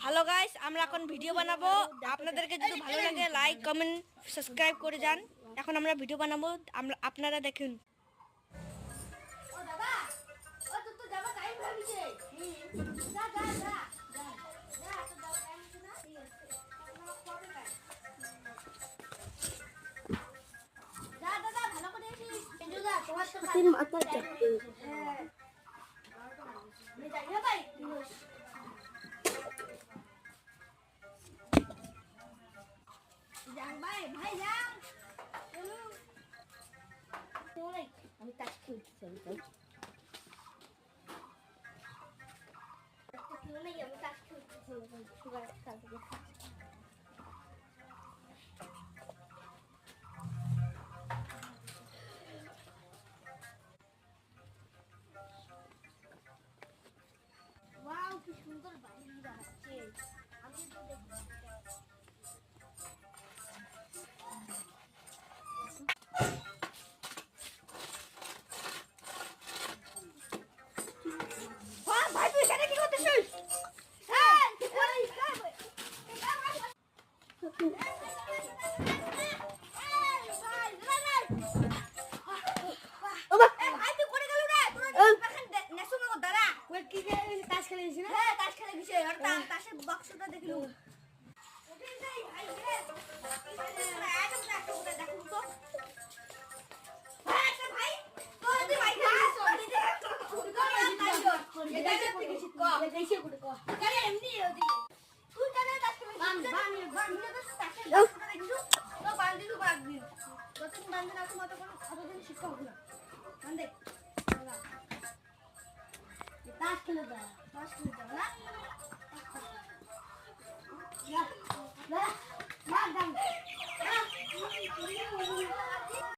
Hello guys, আমরা এখন video বানাবো। আপনাদেরকে যদি ভালো লাগে লাইক কমেন্ট সাবস্ক্রাইব করে যান। এখন আমরা ভিডিও বানাবো, আপনারা দেখুন। আমি তাস খেলতে চাই আমি তাস খেলতে চাই ওয়াও কি সুন্দর বাড়ি যাচ্ছে আমি তো দেখতে